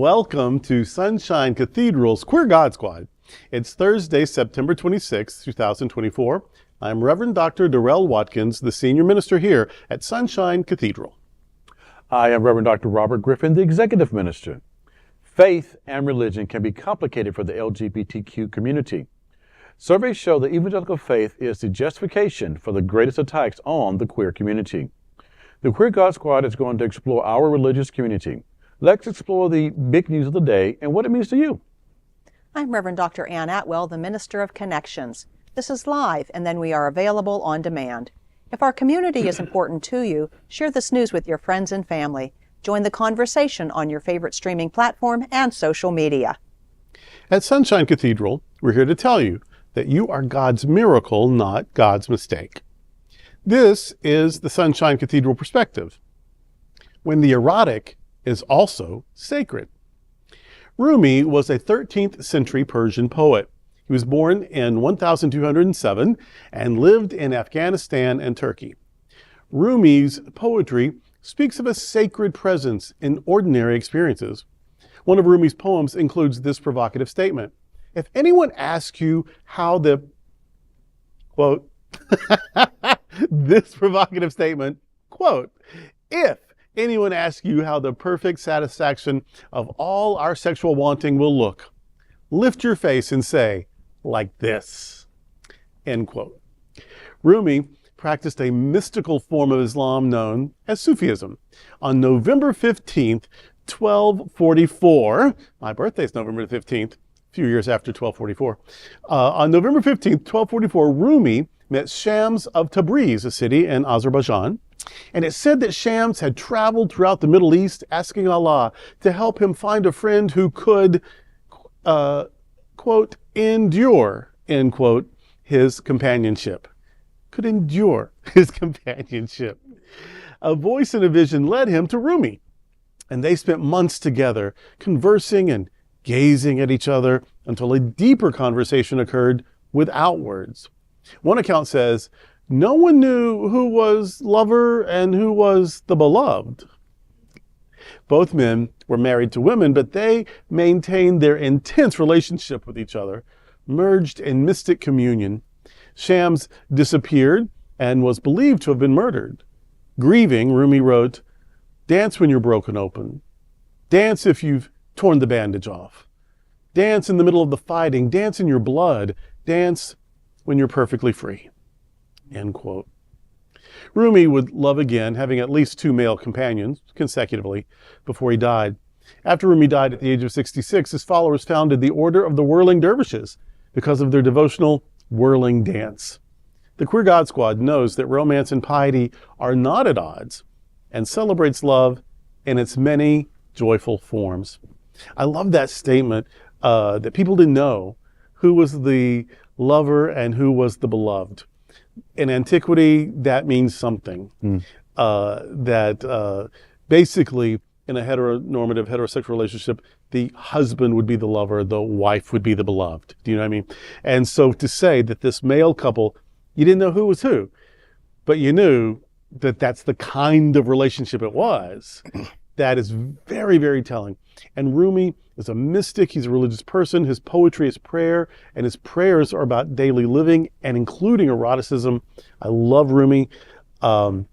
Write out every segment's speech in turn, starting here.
Welcome to Sunshine Cathedral's Queer God Squad. It's Thursday, September 26, 2024. I'm Reverend Dr. Darrell Watkins, the senior minister here at Sunshine Cathedral. I am Reverend Dr. Robert Griffin, the executive minister. Faith and religion can be complicated for the LGBTQ community. Surveys show that evangelical faith is the justification for the greatest attacks on the queer community. The Queer God Squad is going to explore our religious community. Let's explore the big news of the day and what it means to you. I'm Reverend Dr. Ann Atwell, the Minister of Connections. This is live, and then we are available on demand. If our community is important to you, share this news with your friends and family. Join the conversation on your favorite streaming platform and social media. At Sunshine Cathedral, we're here to tell you that you are God's miracle, not God's mistake. This is the Sunshine Cathedral perspective, when the erotic is also sacred. Rumi was a 13th century Persian poet. He was born in 1207 and lived in Afghanistan and Turkey. Rumi's poetry speaks of a sacred presence in ordinary experiences. One of Rumi's poems includes this provocative statement: if anyone asks you how the, quote, this provocative statement, quote, if anyone asks you how the perfect satisfaction of all our sexual wanting will look, lift your face and say, like this, end quote. Rumi practiced a mystical form of Islam known as Sufism. On November 15th, 1244, my birthday's November 15th, a few years after 1244. On November 15th, 1244, Rumi met Shams of Tabriz, a city in Azerbaijan. And it said that Shams had traveled throughout the Middle East asking Allah to help him find a friend who could, quote, endure, end quote, his companionship. Could endure his companionship. A voice in a vision led him to Rumi, and they spent months together conversing and gazing at each other until a deeper conversation occurred without words. One account says, no one knew who was lover and who was the beloved. Both men were married to women, but they maintained their intense relationship with each other, merged in mystic communion. Shams disappeared and was believed to have been murdered. Grieving, Rumi wrote, dance when you're broken open. Dance if you've torn the bandage off. Dance in the middle of the fighting. Dance in your blood. Dance when you're perfectly free. End quote. Rumi would love again, having at least 2 male companions consecutively before he died. After Rumi died at the age of 66, his followers founded the Order of the Whirling Dervishes because of their devotional whirling dance. The Queer God Squad knows that romance and piety are not at odds and celebrates love in its many joyful forms. I love that statement that people didn't know who was the lover and who was the beloved. In antiquity, that means something. Basically, in a heteronormative, heterosexual relationship, the husband would be the lover, the wife would be the beloved. Do you know what I mean? And so to say that this male couple, you didn't know who was who, but you knew that that's the kind of relationship it was, that is very, very telling. And Rumi is a mystic. He's a religious person. His poetry is prayer, and his prayers are about daily living and including eroticism. I love Rumi. And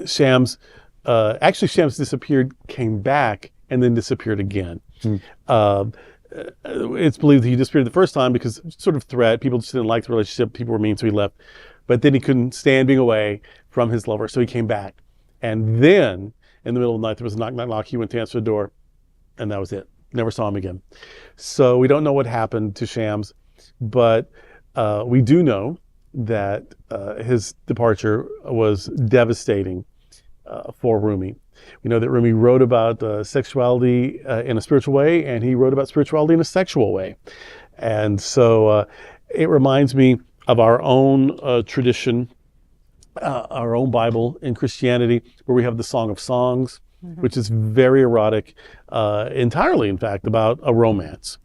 Shams, actually Shams disappeared, came back, and then disappeared again. It's believed that he disappeared the first time because sort of threat. People just didn't like the relationship. People were mean, so he left. But then he couldn't stand being away from his lover, so he came back. And then, in the middle of the night, there was a knock, knock, knock. He went to answer the door, and that was it. Never saw him again. So we don't know what happened to Shams, but we do know that his departure was devastating for Rumi. We know that Rumi wrote about sexuality in a spiritual way, and he wrote about spirituality in a sexual way. And so it reminds me of our own tradition, our own Bible in Christianity, where we have the Song of Songs, which is very erotic, entirely, in fact, about a romance.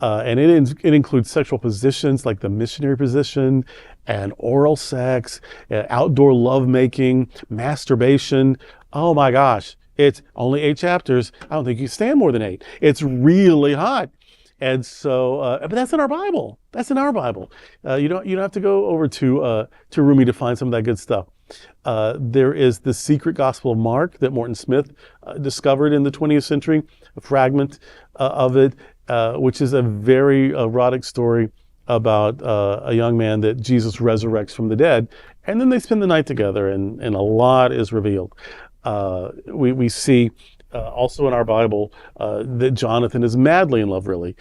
And it includes sexual positions like the missionary position and oral sex, outdoor lovemaking, masturbation. Oh my gosh, It's only 8 chapters. I don't think you stand more than 8. It's really hot. And so, but that's in our Bible. That's in our Bible. You don't have to go over to Rumi to find some of that good stuff. There is the secret Gospel of Mark that Morton Smith discovered in the 20th century, a fragment of it, which is a very erotic story about a young man that Jesus resurrects from the dead. And then they spend the night together, and a lot is revealed. We see also in our Bible that Jonathan is madly in love, really,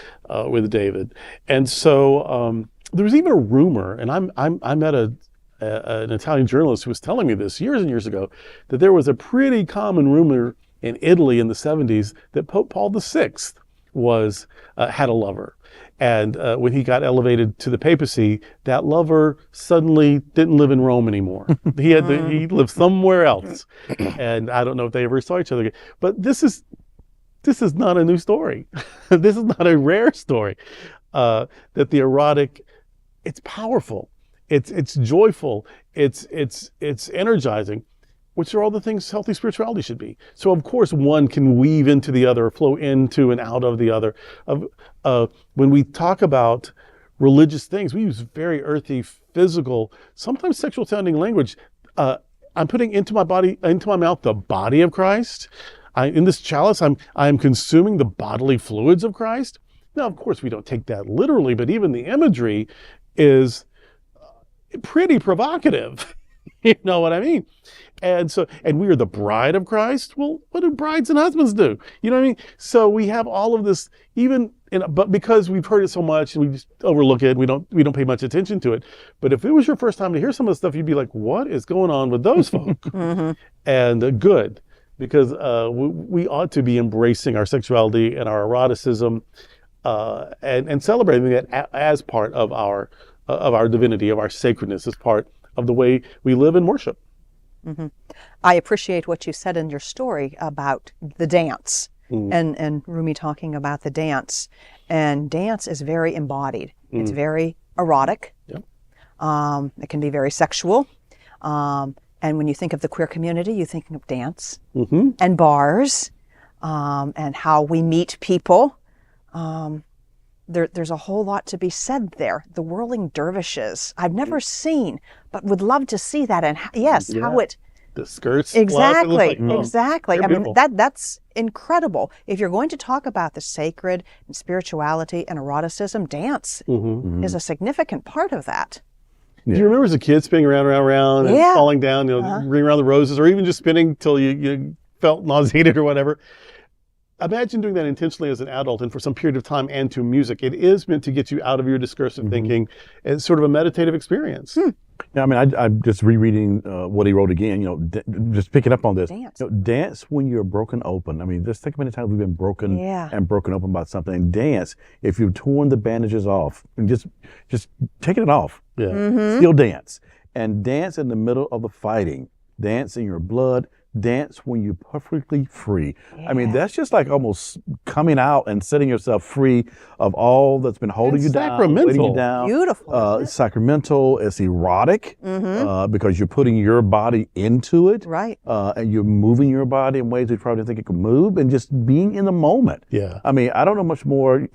with David. And so there was even a rumor, and I met an Italian journalist who was telling me this years and years ago, that there was a pretty common rumor in Italy in the 70s that Pope Paul VI had a lover. And when he got elevated to the papacy, that lover suddenly didn't live in Rome anymore. He lived somewhere else. And I don't know if they ever saw each other again. But this is not a new story. This is not a rare story. That the erotic, it's powerful, it's joyful, it's energizing, which are all the things healthy spirituality should be. So of course one can weave into the other, flow into and out of the other. When we talk about religious things, we use very earthy, physical, sometimes sexual sounding language. I'm putting into my mouth, the body of Christ. In this chalice, I'm consuming the bodily fluids of Christ. Now, of course, we don't take that literally, but even the imagery is pretty provocative. You know what I mean? And we are the bride of Christ. Well, what do brides and husbands do? You know what I mean? So we have all of this, but because we've heard it so much and we just overlook it, we don't pay much attention to it. But if it was your first time to hear some of the stuff, you'd be like, what is going on with those folk? Mm-hmm. And good, because we ought to be embracing our sexuality and our eroticism and celebrating that as part of our divinity, of our sacredness, as part of the way we live and worship. Mm-hmm. I appreciate what you said in your story about the dance, and Rumi talking about the dance. And dance is very embodied. It's very erotic. Yep. It can be very sexual. And when you think of the queer community, you're thinking of dance and bars and how we meet people. There's a whole lot to be said there. The whirling dervishes, I've never seen, but would love to see that. And how it... The skirts. Exactly. I mean, beautiful. that's incredible. If you're going to talk about the sacred and spirituality and eroticism, dance is a significant part of that. Yeah. Do you remember as a kid spinning around and falling down, ring around the roses, or even just spinning till you felt nauseated or whatever? Imagine doing that intentionally as an adult and for some period of time and to music. It is meant to get you out of your discursive thinking. It's sort of a meditative experience. Yeah, I mean, I'm just rereading what he wrote again, just picking up on this. Dance. Dance when you're broken open. I mean, just think how many times we've been broken and broken open about something. And dance, if you've torn the bandages off, and just taking it off. Yeah. Still dance. And dance in the middle of the fighting. Dance in your blood. Dance when you're perfectly free. I mean, that's just like almost coming out and setting yourself free of all that's been holding you down, weighting you down. Beautiful. Sacramental. It's erotic because you're putting your body into it. Right. And you're moving your body in ways that you probably didn't think it could move, and just being in the moment. Yeah. I mean, I don't know much more.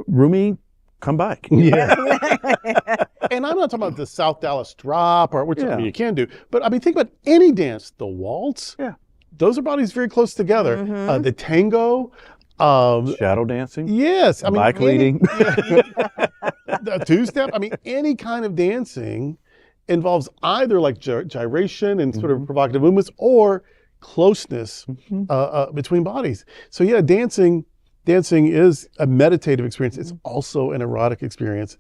Rumi, come back. Yeah. And I'm not talking about the South Dallas drop, which I mean, you can do, but I mean, think about any dance, the waltz. Yeah. Those are bodies very close together. The tango. Shadow dancing. Yes. I mean, bike leading. The two-step. I mean, any kind of dancing involves either like gyration and sort of provocative movements or closeness between bodies. So yeah, dancing is a meditative experience. It's also an erotic experience.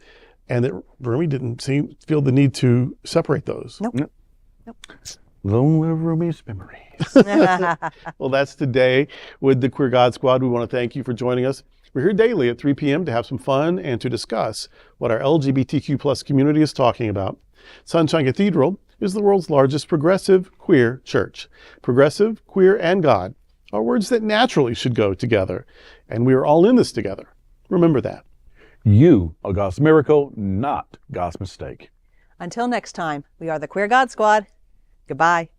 And that Rumi didn't feel the need to separate those. Nope. Long live Rumi's memories. Well, that's today with the Queer God Squad. We want to thank you for joining us. We're here daily at 3 p.m. to have some fun and to discuss what our LGBTQ plus community is talking about. Sunshine Cathedral is the world's largest progressive queer church. Progressive, queer, and God are words that naturally should go together. And we are all in this together. Remember that. You are God's miracle, not God's mistake. Until next time, we are the Queer God Squad. Goodbye.